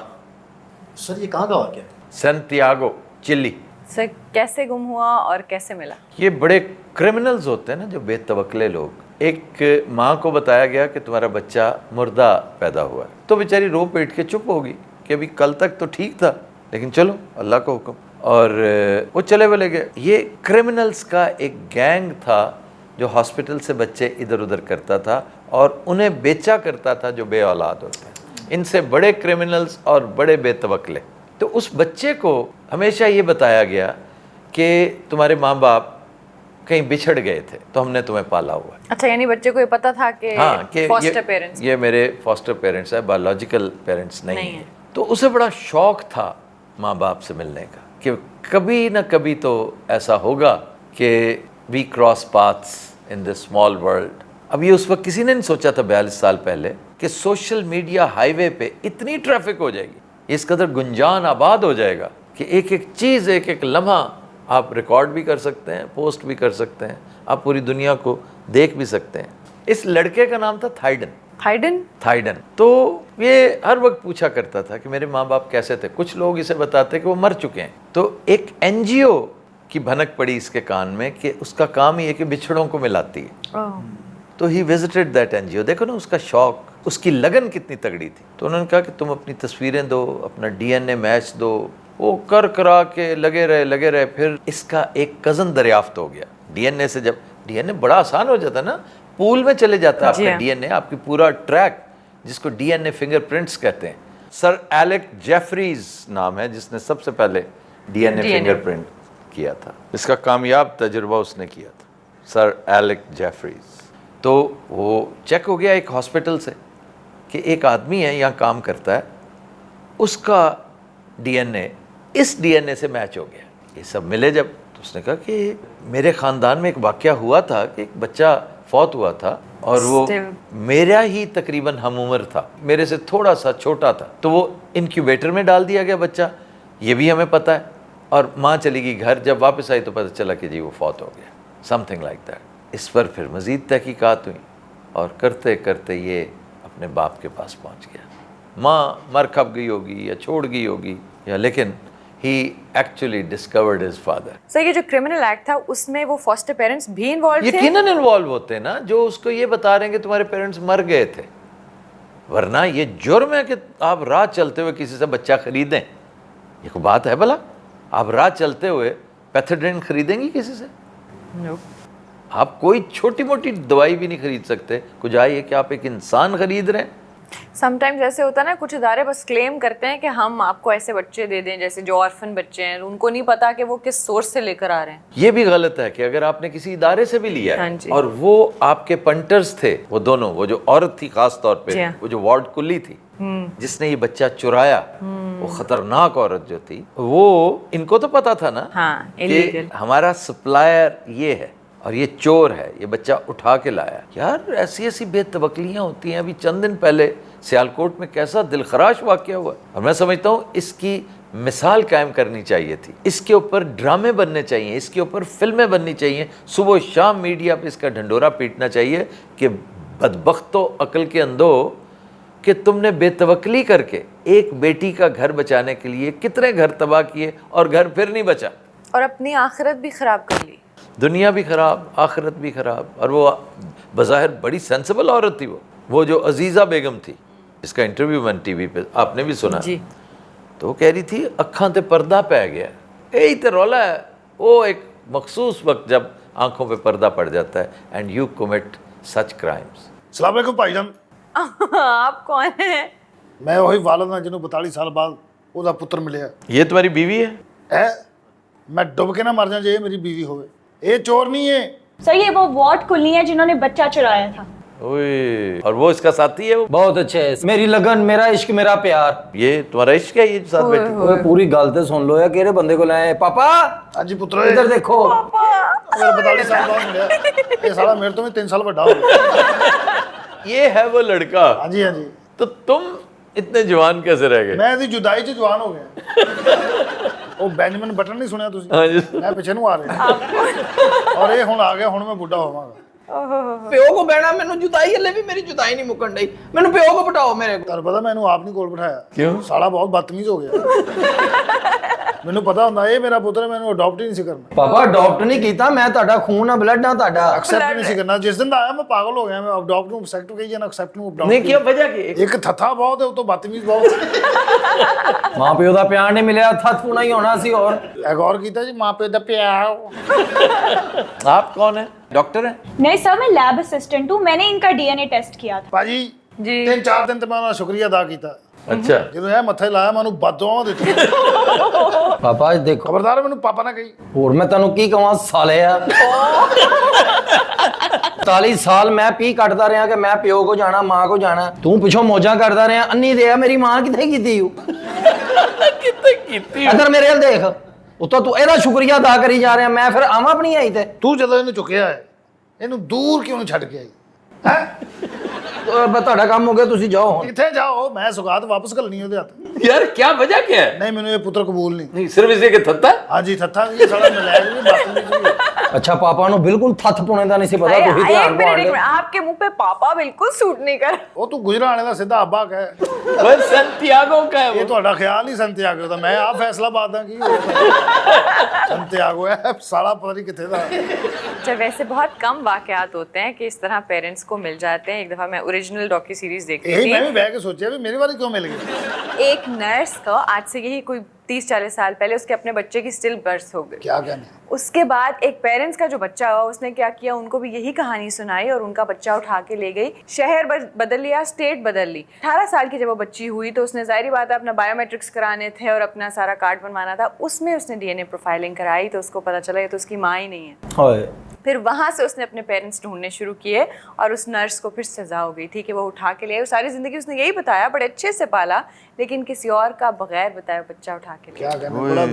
सर ये कहाँ का वाक़या है? Santiago, chilli. सर कैसे गुम हुआ और कैसे मिला? ये बड़े क्रिमिनल्स होते हैं ना, जो बेतवक्ले लोग। एक माँ को बताया गया कि तुम्हारा बच्चा मुर्दा पैदा हुआ है, तो बेचारी रो पीट के चुप होगी कि अभी कल तक तो ठीक था, लेकिन चलो अल्लाह का हुक्म, और वो चले गए। ये क्रिमिनल्स का एक गैंग था जो हॉस्पिटल से बच्चे इधर उधर करता था और उन्हें बेचा करता था जो बे औलाद होते हैं। इनसे बड़े क्रिमिनल्स और बड़े बेतवक्ले। तो उस बच्चे को हमेशा ये बताया गया कि तुम्हारे माँ बाप कहीं बिछड़ गए थे तो हमने तुम्हें पाला हुआ है। अच्छा, यानी बच्चे को ये पता था कि हाँ, कि फॉस्टर पेरेंट्स ये मेरे फॉस्टर पेरेंट्स है, बायोलॉजिकल पेरेंट्स नहीं है। तो उसे बड़ा शौक था माँ बाप से मिलने का कि कभी ना कभी तो ऐसा होगा कि we cross paths in this small world. अब ये उस वक्त किसी ने नहीं सोचा था 42 साल पहले कि सोशल मीडिया हाईवे पे इतनी ट्रैफिक हो जाएगी, इस कदर गुंजान आबाद हो जाएगा कि एक एक चीज़, एक एक लम्हा आप रिकॉर्ड भी कर सकते हैं, पोस्ट भी कर सकते हैं, आप पूरी दुनिया को देख भी सकते हैं। इस लड़के का नाम था थाइडन। तो ये हर वक्त पूछा करता था कि मेरे माँ बाप कैसे थे। कुछ लोग इसे बताते कि वो मर चुके हैं। तो एक एनजीओ की भनक पड़ी इसके कान में कि उसका काम ही है कि बिछड़ों को मिलाती है। तो ही विजिटेड दैट एनजीओ। देखो ना उसका शौक, उसकी लगन कितनी तगड़ी थी। तो उन्होंने कहा कि तुम अपनी तस्वीरें दो, अपना डीएनए मैच दो। वो कर करा के लगे रहे। फिर इसका एक कज़न दरियाफ्त हो गया। डीएनए से जब डीएनए बड़ा आसान हो जाता है ना, पूल में चले जाता है आपका डीएनए, आपकी पूरा ट्रैक, जिसको डीएनए फिंगरप्रिंट्स कहते हैं। सर एलेक जेफरीज नाम है जिसने सबसे पहले डीएनए फिंगरप्रिंट किया था। इसका कामयाब तजुर्बा उसने किया था, सर एलेक जेफरीज। तो वो चेक हो गया एक हॉस्पिटल से कि एक आदमी है यहाँ काम करता है, उसका डीएनए इस डीएनए से मैच हो गया। ये सब मिले जब, तो उसने कहा कि मेरे ख़ानदान में एक वाक़या हुआ था कि एक बच्चा फौत हुआ था और वो मेरा ही तकरीबन हम उम्र था, मेरे से थोड़ा सा छोटा था। तो वो इंक्यूबेटर में डाल दिया गया बच्चा, ये भी हमें पता है। और माँ चली गई घर, जब वापस आई तो पता चला कि जी वो फौत हो गया, समथिंग लाइक दैट। इस पर फिर मज़ीद तहकीकात हुई और करते करते ये अपने बाप के पास पहुँच गया। माँ मर खप गई होगी या छोड़ गई होगी या, लेकिन he actually discovered his father. Sir ये जो क्रिमिनल एक्ट था उसमें वो फॉस्टर पेरेंट्स भी इन्वॉल्व थे? यकीनन इन्वॉल्व होते हैं ना, जो उसको ये बता रहे हैं कि तुम्हारे पेरेंट्स मर गए थे, वरना ये जुर्म है कि आप राह चलते हुए किसी से बच्चा खरीदें। ये कोई बात है भला? आप राह चलते हुए पैथोड्रिन खरीदेंगी किसी से? No. आप कोई छोटी मोटी दवाई भी नहीं खरीद सकते, कुछ आइए कि आप एक इंसान खरीद रहे हैं। समटाइम्स ऐसे होता है ना, कुछ इदारे बस क्लेम करते हैं कि हम आपको ऐसे बच्चे दे दें, जैसे जो ऑर्फन बच्चे हैं, उनको नहीं पता कि वो किस सोर्स से लेकर आ रहे हैं। ये भी गलत है कि अगर आपने किसी इदारे से भी लिया हाँ है जी। और वो आपके पंटर्स थे, वो दोनों, वो जो औरत थी खास तौर जी पे, हाँ। वो जो वार्ड कुल्ली थी जिसने ये बच्चा चुराया, वो खतरनाक औरत जो थी, वो इनको तो पता था ना हाँ, कि illegal। हमारा सप्लायर ये है और ये चोर है, ये बच्चा उठा के लाया। यार ऐसी ऐसी बेतवकलियां होती हैं। अभी चंद दिन पहले सियालकोट में कैसा दिलखराश वाकया हुआ, और मैं समझता हूँ इसकी मिसाल कायम करनी चाहिए थी। इसके ऊपर ड्रामे बनने चाहिए, इसके ऊपर फिल्में बननी चाहिए, सुबह शाम मीडिया पे इसका ढंडोरा पीटना चाहिए कि बदबख्तो अक्ल के अंधो, कि तुमने बेतवकली करके एक बेटी का घर बचाने के लिए कितने घर तबाह किए और घर फिर नहीं बचा, और अपनी आखिरत भी खराब कर ली। दुनिया भी खराब, आखिरत भी खराब। और वो बज़ाहिर बड़ी सेंसिबल औरत थी। वो जो अजीज़ा बेगम थी, इसका इंटरव्यू मैंने टीवी पे आपने भी सुना, जी। तो वो कह रही थी अखां ते पर्दा पै गया, यही तो रौला है। वो एक मखसूस वक्त जब आंखों पे पर्दा पड़ जाता है, and you commit such crimes. अस्सलाम वालेकुम भाईजान। आप कौन हैं? मैं वही वालिद हां जिन्होंने 42 साल बाद ਉਹਦਾ ਪੁੱਤਰ ਮਿਲਿਆ ये तुम्हारी बीवी है? ਹੈ। मैं डुब के ना मर जाऊं जे ये मेरी बीवी होवे। ये चोर नहीं है। सर ये वो वार्ड कुल्ली है जिन्होंने बच्चा चुराया था। ओए, और वो इसका साथी है? वो बहुत अच्छे है, मेरी लगन, मेरा इश्क, मेरा प्यार। ये तुम्हारा इश्क है, ये जो साथ बैठी? ओए पूरी गल ते सुन लो यार, केड़े बंदे को लाए? पापा हाँ जी पुत्र, इधर देखो। मेरा 42 साल बाद मिलिया। ये साला मेरे तो भी 3 साल बड़ा हो गया। ये है वो लड़का? हाँ जी हाँ जी। तो तुम इतने जवान कैसे रह गए? मैं ਇਹਦੀ ਜੁਦਾਈ 'ਚ ਜਵਾਨ ਹੋ ਗਿਆ। ਉਹ ਬੈਂਜਾਮਿਨ ਬਟਨ ਨਹੀਂ ਸੁਣਿਆ ਤੁਸੀਂ? हाँ जी। ਮੈਂ ਪਿੱਛੇ ਨੂੰ ਆ ਰਿਹਾ ਔਰ ਇਹ ਹੁਣ ਆ ਗਿਆ, ਹੁਣ ਮੈਂ ਬੁੱਢਾ ਹੋਵਾਂਗਾ। ਪਿਓ ਕੋ ਬਹਿਣਾ, ਮੈਨੂੰ ਜੁਦਾਈ ਹਲੇ ਵੀ ਮੇਰੀ ਜੁਦਾਈ ਨਹੀਂ ਮੁੱਕਣ ਡਈ। ਮੈਨੂੰ ਪਿਓ ਕੋ ਬਿਠਾਓ ਮੇਰੇ ਕੋਲ। ਤੁਹਾਨੂੰ ਪਤਾ ਮੈਨੂੰ ਆਪ ਨਹੀਂ ਕੋਲ ਬਿਠਾਇਆ। ਕਿਉਂ? ਸਾਲਾ ਬਹੁਤ ਬਦਤਮੀਜ਼ ਹੋ ਗਿਆ। ਮੈਨੂੰ ਪਤਾ ਹੁੰਦਾ ਇਹ ਮੇਰਾ ਪੁੱਤਰ, ਮੈਨੂੰ ਅਡਾਪਟ ਹੀ ਨਹੀਂ ਸੀ ਕਰਨਾ, ਪਾਪਾ ਅਡਾਪਟ ਨਹੀਂ ਕੀਤਾ ਮੈਂ, ਤੁਹਾਡਾ ਖੂਨ ਆ, ਬਲੱਡ ਆ ਤੁਹਾਡਾ। ਐਕਸੈਪਟ ਨਹੀਂ ਸੀ ਕਰਨਾ। ਜਿਸ ਦਿਨ ਦਾ ਆਇਆ ਮੈਂ ਪਾਗਲ ਹੋ ਗਿਆ। ਮੈਂ ਅਡਾਪਟ ਨੂੰ ਐਕਸੈਪਟ ਕਹੀ ਜਾਣਾ, ਐਕਸੈਪਟ ਨੂੰ ਅਡਾਪਟ नहीं क्या वजह की? ਇੱਕ ਥੱਥਾ ਬਹੁਤ ਹੈ, ਉਹ ਤੋਂ ਬਦਤਮੀਜ਼ ਬਹੁਤ। ਮਾਂ ਪਿਓ ਦਾ ਪਿਆਰ ਨਹੀਂ ਮਿਲਿਆ, ਥੱਥ ਪੁਣਾ ਹੀ ਹੋਣਾ ਸੀ। ਹੋਰ ਇਹ ਗੌਰ ਕੀਤਾ ਜੀ, ਮਾਂ ਪਿਓ ਦਾ ਪਿਆਰ। आप कौन है? डॉक्टर हैं? नहीं सर मैं लैब असिस्टेंट हूँ, मैंने इनका डीएनए टेस्ट किया था। ਭਾਜੀ जी। 3-4 ਦਿਨ ਤੇ ਮੈਂ ਉਹਨਾਂ ਦਾ ਸ਼ੁਕਰੀਆ ਅਦਾ ਕੀਤਾ। अच्छा। ਜਦੋਂ ਇਹ ਮੱਥੇ ਲਾਇਆ ਮੈਨੂੰ ਬਦਦੁਆਵਾਂ ਦਿੱਤੀ। ਪਾਪਾ ਦੇਖੋ, ਖਬਰਦਾਰ ਮੈਨੂੰ ਪਾਪਾ ਨਾ ਕਹੀ। ਹੋਰ ਮੈਂ ਤੈਨੂੰ ਕੀ ਕਹਾਂ ਸਾਲਿਆ। 40 ਸਾਲ ਮੈਂ ਪੀ ਕੱਟਦਾ ਰਿਹਾ ਕਿ ਮੈਂ ਪਿਓ ਕੋ ਜਾਣਾ, ਮਾਂ ਕੋ ਜਾਣਾ। ਤੂੰ ਪਿੱਛੋਂ ਮੌਜਾਂ ਕਰਦਾ ਰਿਹਾ, ਅੰਨੀ ਦੇ ਆ ਮੇਰੀ ਮਾਂ ਕਿੱਥੇ ਕੀਤੀ ਹੂੰ? कितने कीती? ਇੱਧਰ ਮੇਰੇ ਵੱਲ ਦੇਖ, ਉੱਤੋਂ ਤੂੰ ਇਹਦਾ ਸ਼ੁਕਰੀਆ ਅਦਾ ਕਰੀ ਜਾ ਰਿਹਾ, ਮੈਂ ਫਿਰ ਆਵਾਂ ਆਪਣੀ ਆਈ ਤੇ? ਤੂੰ ਜਦੋਂ ਇਹਨੂੰ ਚੁੱਕਿਆ ਹੈ, ਇਹਨੂੰ ਦੂਰ ਕਿਉਂ ਨਹੀਂ ਛੱਡ ਕੇ ਆਈ? ਹੈ ਬਸ ਤੁਹਾਡਾ ਕੰਮ ਹੋ ਗਿਆ, ਤੁਸੀਂ ਜਾਓ ਹੁਣ। ਕਿੱਥੇ ਜਾਓ? ਮੈਂ ਸੁਗਾਤ ਵਾਪਸ ਘੱਲਣੀ ਉਹਦੇ ਹੱਥ। यार क्या वजह क्या है? ਨਹੀਂ ਮੈਨੂੰ ਇਹ ਪੁੱਤਰ ਕਬੂਲ ਨਹੀਂ। नहीं सिर्फ इसी के थत्ता? ਹਾਂਜੀ ਥੱਥਾ ਇਹ ਸਾਲਾ ਨਲਾਇਕ ਵੀ ਬਦਤਮੀਜ਼ ਵੀ। ਅੱਛਾ ਪਾਪਾ ਨੂੰ ਬਿਲਕੁਲ ਥੱਥ ਪੁਣੇ ਦਾ ਨਹੀਂ ਸੀ ਪਤਾ, एक ਤੁਸੀਂ ਧਿਆਨ मिनट, एक ਪਾਉਂਦੇ। मिनट, आपके मुंह पे पापा बिल्कुल सूट नहीं कर। ਉਹ ਤੂੰ ਗੁਜਰਾਣੇ ਦਾ ਸਿੱਧਾ ਅੱਬਾ ਕਹਿ। वो संतियागो का है ਇਹ वो। ਤੁਹਾਡਾ ਖਿਆਲ ਨਹੀਂ ਸੰਤਿਆਗੋ ਦਾ। ਮੈਂ ਆ ਫੈਸਲਾਬਾਦ ਦਾ ਕੀ ਸੰਤਿਆਗੋ ਹੈ ਸਾਲਾ, ਪਤਾ ਨਹੀਂ ਕਿੱਥੇ ਦਾ। अच्छा वैसे बहुत कम वाकयात होते हैं कि इस तरह पेरेंट्स को मिल जाते हैं। एक दफ़ा मैं ओरिजिनल डॉक्यू सीरीज देखती ਇਹੀ थी। ਮੈਂ ਵੀ ਬਹਿ ਕੇ ਸੋਚਿਆ ਵੀ मेरे वाली क्यों मिल गई। एक नर्स को आज से यही कोई 30-40 साल पहले उसके अपने बच्चे की स्टिल बर्थ हो गई। क्या कहने। उसके बाद एक पेरेंट्स का जो बच्चा हुआ उसने क्या किया, उनको भी यही कहानी सुनाई और उनका बच्चा उठा के ले गई। शहर बदल लिया, स्टेट बदल ली। 18 साल की जब वो बच्ची हुई तो उसने जाहिर बात है अपना बायोमेट्रिक्स कराने थे और अपना सारा कार्ड बनवाना था। उसमें उसने डीएनए प्रोफाइलिंग कराई तो उसको पता चला ये तो उसकी माँ ही नहीं है। ਹਾਏ फिर वहाँ से उसने अपने पेरेंट्स ढूंढने शुरू किए और उस नर्स को फिर सज़ा हो गई थी कि वो उठा के ले आई। सारी ज़िंदगी उसने यही बताया, बड़े अच्छे से पाला, लेकिन किसी और का बगैर बताया बच्चा उठा के ले क्या कहने। बड़ा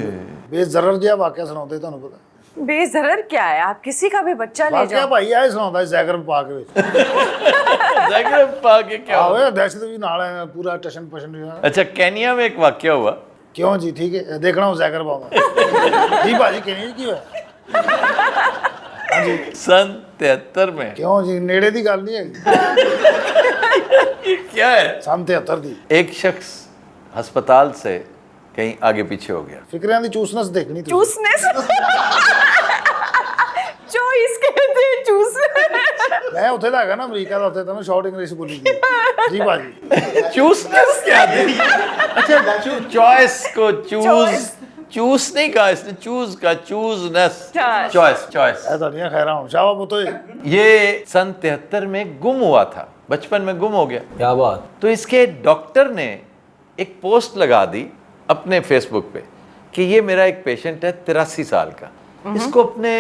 बेजरर ਜਿਹਾ ਵਾਕਿਆ ਸੁਣਾਉਂਦੇ ਤੁਹਾਨੂੰ ਪਤਾ। आया। बेजरर क्या है, आप किसी का भी बच्चा ले ਵਾਕਿਆ जाओ। ਭਾਈ ਆਏ ਸੁਣਾਉਂਦਾ ਜ਼ੈਗਰ ਪਾਕ ਵਿੱਚ। ज़ैगरेब पाके क्या हुआ? ਆਵੇ ਦਹਿਸ਼ਤ ਵੀ ਨਾਲ ਹੈ ਪੂਰਾ ਟਸ਼ਨ ਪਸ਼ਨ। अच्छा, केनिया में एक वाकया हुआ। ਕਿਉਂ ਜੀ? ਠੀਕ ਹੈ ਦੇਖਣਾ ਹੂੰ ਜ਼ੈਗਰ ਪਾਉਂਦਾ ਜੀ ਭਾਜੀ ਕਿਹਨੇ ਕੀ ਹੋਇਆ? सन 73 में। ਕਿਉਂ ਜੀ? ਨੇੜੇ ਦੀ ਗੱਲ ਨਹੀਂ ਹੈਗੀ। ये क्या है? ਸੰਨ 73 ਦੀ। एक शख्स अस्पताल से कहीं आगे पीछे हो गया। ਫਿਕਰਿਆਂ ਦੀ ਚੂਸਨੈਸ ਦੇਖਣੀ ਤੁਸੀਂ। चूसनेस चॉइस कहते हैं चूसनेस। ਮੈਂ ਉੱਥੇ ਦਾ ਹੈਗਾ ਨਾ ਅਮਰੀਕਾ ਦਾ, ਉੱਥੇ ਤਾਂ ਸ਼ਾਰਟ ਇੰਗਲਿਸ਼ ਬੋਲੀ ਦੀ ਜੀ ਭਾਜੀ। चूसनेस क्या थी? अच्छा, चॉइस को चूज चूस नहीं कहा इसने, चूज का चूजनेस, Choice. Choice choice. ਇਹ ਤੁਹਾਡੀਆਂ ਖੈਰਾਂ ਹੋਣ ਸ਼ਾਬਾ ਪੁੱਤੋ। ये सन 73 में गुम हुआ था, बचपन में गुम हो गया। क्या बात। तो इसके डॉक्टर ने एक पोस्ट लगा दी अपने फेसबुक पे कि ये मेरा एक पेशेंट है 83 साल का, इसको अपने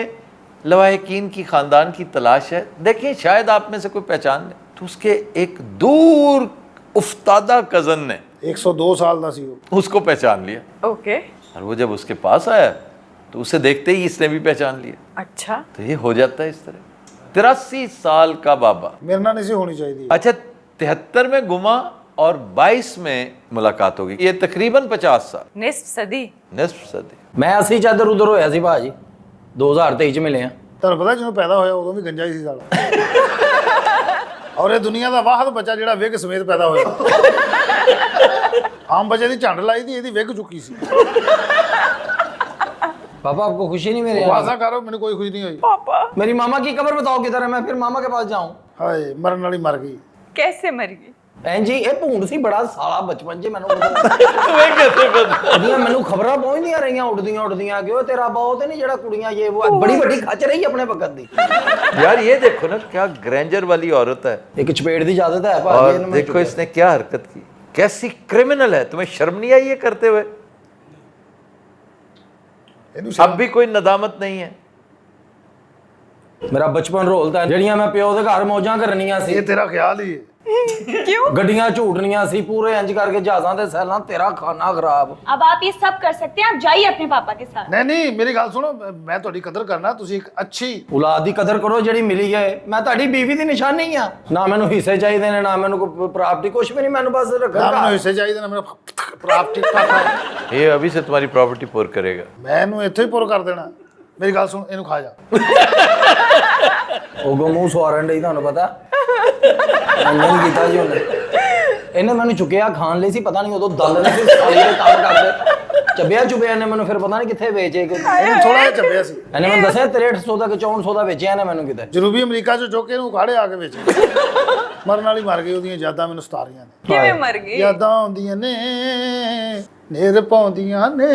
लवाहिकीन की खानदान की तलाश है, देखिए शायद आप में से कोई पहचान ले। तो उसके एक दूर उफ्तादा कजन ने 102 ਸਾਲ ਦਾ ਸੀ ਉਹ। उसको पहचान लिया, ओके, और वो जब उसके पास आया तो उसे देखते ही इसने भी पहचान लिया। अच्छा। तो ये हो जाता है इस तरह। 83 साल का बाबा। ਮੇਰੇ ਨਾਲ ਨਹੀਂ ਸੀ ਹੋਣੀ ਚਾਹੀਦੀ। अच्छा, 73 में गुमा और 22 में मुलाकात होगी, ये तकरीबन 50 साल, निस्फ सदी। निस्फ सदी। ਮੈਂ 80 ਚ ਇੱਧਰ ਉੱਧਰ ਹੋਇਆ ਸੀ ਭਾਜੀ, 2023 ਚ ਮਿਲੇ ਆ। ਤੁਹਾਨੂੰ ਪਤਾ ਜਦੋਂ ਪੈਦਾ ਹੋਇਆ ਉਦੋਂ ਵੀ ਗੰਜਾ ਹੀ ਸੀ ਸਾਲਾ। ਔਰ ਇਹ ਦੁਨੀਆ ਦਾ ਵਾਹਦ ਬੱਚਾ ਜਿਹੜਾ ਵਿਗ ਸਮੇਤ ਪੈਦਾ ਹੋਇਆ। ਆਮ ਬੱਚੇ ਦੀ ਝੰਡ ਲਾਈ ਦੀ, ਇਹਦੀ ਵਿਗ ਚੁੱਕੀ ਸੀ। पापा आपको खुशी नहीं मेरे यहाँ? ਵਾਜ਼ਾ ਕਰੋ, ਮੈਨੂੰ ਕੋਈ ਖੁਸ਼ੀ ਨਹੀਂ ਹੋਈ। मेरी मामा की कब्र बताओ किधर है, मैं फिर मामा के पास जाऊं। ਹਾਏ ਮਰਨ ਵਾਲੀ ਮਰ ਗਈ। कैसे मर गई? ਭੈਣ ਜੀ ਇਹ ਭੂੰਡ ਸੀ ਬੜਾ ਸਾਲਾ ਬਚਪਨ 'ਚ ਮੈਨੂੰ तुम्हें कैसे पता? ਉਹਦੀਆਂ ਮੈਨੂੰ ਖਬਰਾਂ ਪਹੁੰਚਦੀਆਂ ਰਹੀਆਂ ਉੱਡਦੀਆਂ ਕਿ ਉਹ ਤੇਰਾ ਬਹੁਤ ਨਹੀਂ ਜਿਹੜਾ ਕੁੜੀਆਂ ਇਹ ਉਹ ਬੜੀ ਵੱਡੀ ਖੱਚ ਰਹੀ ਆਪਣੇ ਵਕਤ ਦੀ। यार ये देखो ना क्या ग्रैंजर वाली औरत है, ਇੱਕ ਚਪੇੜ ਦੀ इजाजत है भाजी। और देखो इसने क्या हरकत की, कैसी क्रिमिनल है। तुम्हें शर्म नहीं आई ये करते हुए? ਇਹਨੂੰ अब भी कोई नदामत नहीं है? ਮੇਰਾ ਬਚਪਨ ਰੋਲਦਾ ਜਿਹੜੀਆਂ ਮੈਂ ਪਿਓ ਦੇ ਘਰ ਮੌਜਾਂ ਕਰਨੀਆਂ ਸੀ, ਇਹ ਤੇਰਾ ਖਿਆਲ ਹੀ ਹੈ। ਗੱਡੀਆਂ ਝੂਟਣੀਆਂ ਸੀ ਪੂਰੇ ਇੰਜ ਕਰਕੇ ਜਹਾਜ਼ਾਂ ਦੇ ਸੈਲਾਂ, ਤੇਰਾ ਖਾਣਾ ਖਰਾਬ। अब आप ये सब कर सकते हैं, आप जाइए अपने पापा के साथ। ਨਹੀਂ ਨਹੀਂ ਮੇਰੀ ਗੱਲ ਸੁਣੋ, ਮੈਂ ਤੁਹਾਡੀ ਕਦਰ ਕਰਨਾ, ਤੁਸੀਂ ਇੱਕ ਅੱਛੀ ਔਲਾਦ ਦੀ ਕਦਰ ਕਰੋ ਜਿਹੜੀ ਮਿਲੀ ਹੈ। ਮੈਂ ਤੁਹਾਡੀ ਬੀਵੀ ਦੀ ਨਿਸ਼ਾਨੀ ਆ, ਨਾ ਮੈਨੂੰ ਹਿੱਸੇ ਚਾਹੀਦੇ ਨੇ, ਨਾ ਮੈਨੂੰ ਕੋਈ ਪ੍ਰਾਪਰਟੀ, ਕੁਝ ਵੀ ਨਹੀਂ, ਮੈਨੂੰ ਬਸ ਨਾ ਮੈਨੂੰ ਰੱਖਣਾ। ਹਿੱਸੇ ਚਾਹੀਦੇ ਨਾ, ਮੇਰਾ ਪ੍ਰਾਪਤੀ ਪਾਪਾ ये अभी से तुम्हारी प्रॉपर्टी पोर करेगा। ਮੈਂ ਇਹਨੂੰ ਇੱਥੇ ਹੀ ਪੁਰ ਕਰ ਦੇਣਾ। ਮੇਰੀ ਗੱਲ ਸੁਣ, ਇਹਨੂੰ ਖਾ ਜਾ। ਉਹ ਮੂੰਹ ਸਵਾਰਨ ਲਈ ਤੁਹਾਨੂੰ ਪਤਾ ਨਹੀਂ ਕੀਤਾ ਜੀ ਉਹਨੇ। ਇਹਨੇ ਮੈਨੂੰ ਚੁੱਕਿਆ ਖਾਣ ਲਈ ਸੀ, ਪਤਾ ਨਹੀਂ ਉਦੋਂ ਦਲ ਨੇ ਸੀ ਸਾਲੀ ਦੇ ਕੰਮ ਕਰਦੇ ਚੱਬਿਆ ਚੁੱਬਿਆ ਨੇ ਮੈਨੂੰ, ਫਿਰ ਪਤਾ ਨਹੀਂ ਕਿੱਥੇ ਵੇਚੇ ਕਿ ਇਹਨੂੰ ਥੋੜਾ ਜਿਹਾ ਚੱਬਿਆ ਸੀ। ਇਹਨੇ ਮੈਨੂੰ ਦੱਸਿਆ 6300 ਦਾ ਕਿ 6400 ਦਾ ਵੇਚਿਆ ਨੇ ਮੈਨੂੰ ਕਿਤੇ। ਜਨੂਬੀ ਅਮਰੀਕਾ ਚੋਂ ਚੁੱਕ ਕੇ ਇਹਨੂੰ ਉਖਾੜੇ ਆ ਕੇ ਵਿੱਚ ਮਰਨ ਵਾਲੀ ਮਰ ਗਈ। ਉਹਦੀਆਂ ਯਾਦਾਂ ਮੈਨੂੰ ਸਤਾ ਰਹੀਆਂ ਨੇ। किवें मर गई? ਯਾਦਾਂ ਆਉਂਦੀਆਂ ਨੇ, ਨੇਰ ਪਾਉਂਦੀਆਂ ਨੇ,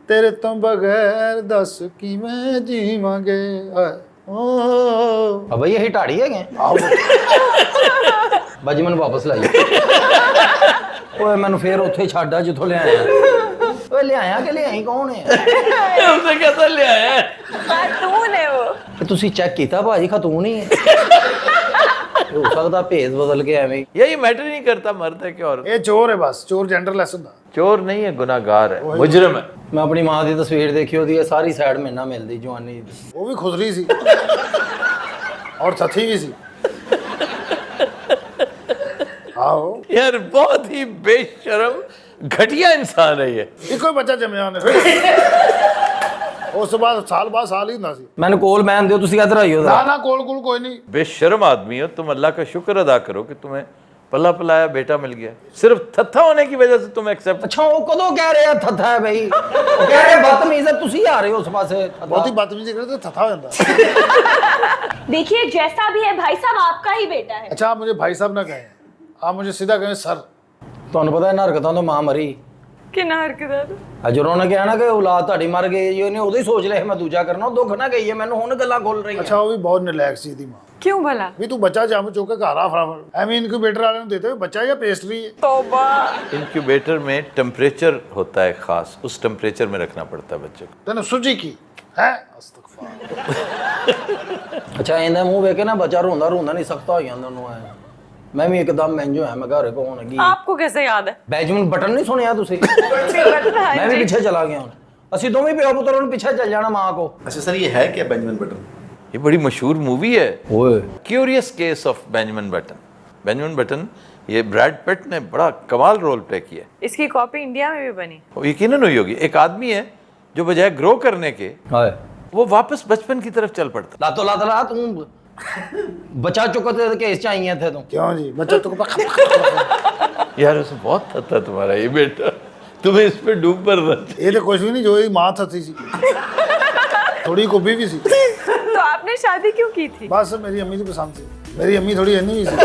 ਤੇਰੇ ਤੋਂ ਬਗੈਰ ਦੱਸ ਕਿਵੇਂ ਜੀਵਾਂਗੇ। ਓ ਅਬੇ ਇਹ ਢਾੜੀ ਹੈਗੇ ਆਓ ਬਾਜੀ, ਮੈਨੂੰ ਵਾਪਸ ਲਾਈ। ਓਏ ਮੈਨੂੰ ਫੇਰ ਉੱਥੇ ਛੱਡ ਆ ਜਿੱਥੋਂ ਲਿਆਇਆ। ਓਏ ਲਿਆਇਆ ਕਿ ਲਿਆਈ ਕੌਣ ਹੈ? उसने कैसा ले आया है? खातून है वो। ਤੁਸੀਂ ਚੈੱਕ ਕੀਤਾ ਭਾਜੀ, ਖਤੂਨ ਹੀ ਹੈ। ਹੋ ਸਕਦਾ ਭੇਦ ਬਦਲ ਕੇ ਐਵੇਂ ਹੀ। यही मैटर नहीं करता मर्द है कि औरत। ਇਹ ਚੋਰ ਹੈ, ਬਸ ਚੋਰ ਜੈਂਡਰਲੈਸ ਹੁੰਦਾ। चोर नहीं है, गुनाहगार है, मुजरिम है। ਮੈਂ ਆਪਣੀ ਮਾਂ ਦੀ ਤਸਵੀਰ ਦੇਖੀ, ਉਹਦੀ ਇਹ ਸਾਰੀ ਸਾਈਡ ਮੇਰੇ ਨਾਲ ਮਿਲਦੀ ਜਵਾਨੀ ਦੀ। ਉਹ ਵੀ ਖੁਦਰੀ ਸੀ ਔਰ ਸੱਥੀ ਵੀ ਸੀ। ਆਓ यार बहुत ही बेशरम घटिया इंसान है ये। ਇੱਕੋ ਹੀ ਬੱਚਾ ਜੰਮਿਆ ਉਹਨੇ। ਫਿਰ ਉਸ ਤੋਂ ਬਾਅਦ ਸਾਲ ਬਾਅਦ ਸਾਲ ਹੀ ਹੁੰਦਾ ਸੀ। ਮੈਨੂੰ ਕੋਲ ਮੈਨ ਦਿਓ, ਤੁਸੀਂ ਇੱਧਰ ਆਈਓ ਨਾ ਜ਼ਰਾ। ਨਾ ਕੋਲ ਕੋਲ ਕੋਈ ਨਹੀਂ। बेशरम आदमी हो तुम, अल्लाह का शुक्र अदा करो कि तुम्हें पला पलाया बेटा मिल गया। सिर्फ थत्था होने की वजह से तुम एक्सेप्ट। ਅੱਛਾ ਉਹ ਕਦੋਂ ਕਹਿ ਰਿਹਾ ਥੱਥਾ ਹੈ ਬਈ? ਉਹ ਕਹਿ ਰਿਹਾ ਬਦਤਮੀਜ਼ ਹੈ, ਤੁਸੀਂ ਆ ਰਹੇ ਹੋ ਉਸ ਪਾਸੇ। ਬਹੁਤੀ ਬਦਤਮੀਜ਼ੀ ਕਰੇ ਤਾਂ ਥੱਥਾ ਹੋ ਜਾਂਦਾ। देखिए जैसा भी है भाई साहब, आपका ही बेटा है। अच्छा आप मुझे भाई साहब ना कहें, आप मुझे सीधा कहें सर। ਤੁਹਾਨੂੰ ਪਤਾ ਇਹਨਾਂ ਹਰਕਤਾਂ ਤੋਂ ਮਾਂ ਮਰੀ। किना हरकत? ਅਜਰ ਉਹਨੇ ਕਿਹਾ ਨਾ ਕਿ ਔਲਾਦ ਤੁਹਾਡੀ ਮਰ ਗਈ ਜੀ, ਉਹਨੇ ਉਦੋਂ ਹੀ ਸੋਚ ਲਿਆ ਮੈਂ ਦੂਜਾ ਕਰਨਾ। ਉਹ ਦੁੱਖ ਨਾ ਗਈ ਹੈ ਮੈਨੂੰ, ਹੁਣ ਗੱਲਾਂ ਖੁੱਲ ਰਹੀਆਂ। अच्छा वो भी बहुत नलायक सी थी माँ। क्यों भला? भी तू बच्चा जम चुक के घर आ फटाफट। एवं इनक्यूबेटर वाले देते हुए बच्चा या पेस्ट्री है। तौबा। इंक्यूबेटर में टेम्परेचर होता है खास, उस टेम्परेचर में रखना पड़ता है बच्चे को। तेने सूजी की है अस्तगफार। ਅੱਛਾ ਇਹਦਾ ਮੂੰਹ ਵੇਖ ਕੇ ਨਾ ਬੱਚਾ ਰੋਂਦਾ ਰੋਂਦਾ ਨਹੀਂ ਸਕਤਾ ਹੋ ਜਾਂਦਾ ਉਹਨੂੰ। ਐ ਮੈਂ ਵੀ ਇੱਕਦਮ ਮੈਂਜੋ ਹੈ, ਮੈਂ ਘਰੇ ਕੌਣ ਹੈਗੀ। आपको कैसे याद है? ਬੈਂਜਾਮਿਨ ਬਟਨ ਨਹੀਂ ਸੁਣਿਆ ਤੁਸੀਂ? हाँ ਮੈਂ ਵੀ जी। ਪਿੱਛੇ ਚਲਾ ਗਿਆ ਹੁਣ। ਅਸੀਂ ਦੋਵੇਂ ਪਿਓ ਪੁੱਤਰ ਨੂੰ ਪਿੱਛੇ ਚੱਲ ਜਾਣਾ ਮਾਂ ਕੋ। अच्छा सर, ये है क्या बेंजामिन बटन? ये बड़ी मशहूर मूवी है, ਓਏ curious case of Benjamin button. Benjamin button, ये ब्रैड पिट ने बड़ा कमाल रोल प्ले किया है। इसकी कॉपी इंडिया में भी बनी। वो यकीनन हुई होगी। एक आदमी है जो बजाय ग्रो करने के ਹਾਏ वो वापस बचपन की तरफ चल पड़ता। ਲਾਤੋ ਲੱਤ ਲਾ ਤੂੰ बचा चुका थे केस च आई थे तू। क्यों जी बच्चा तो यार उसमें बहुत था तुम्हारा ये बेटा, तुम्हें इस पे डूब पर रहे। ਇਹ ਤੇ ਕੁਝ ਵੀ ਨਹੀਂ, ਜੋ ਇਹਦੀ ਮਾਂ ਥੱਥੀ ਸੀ ਥੋੜੀ ਕੁੱਬੀ ਵੀ ਸੀ। तो आपने शादी क्यों की थी? ਬਸ ਮੇਰੀ ਅੰਮੀ ਦੀ ਪਸੰਦ ਸੀ, ਮੇਰੀ ਅੰਮੀ ਥੋੜੀ ਇੰਨੀ ਵੀ ਸੀ।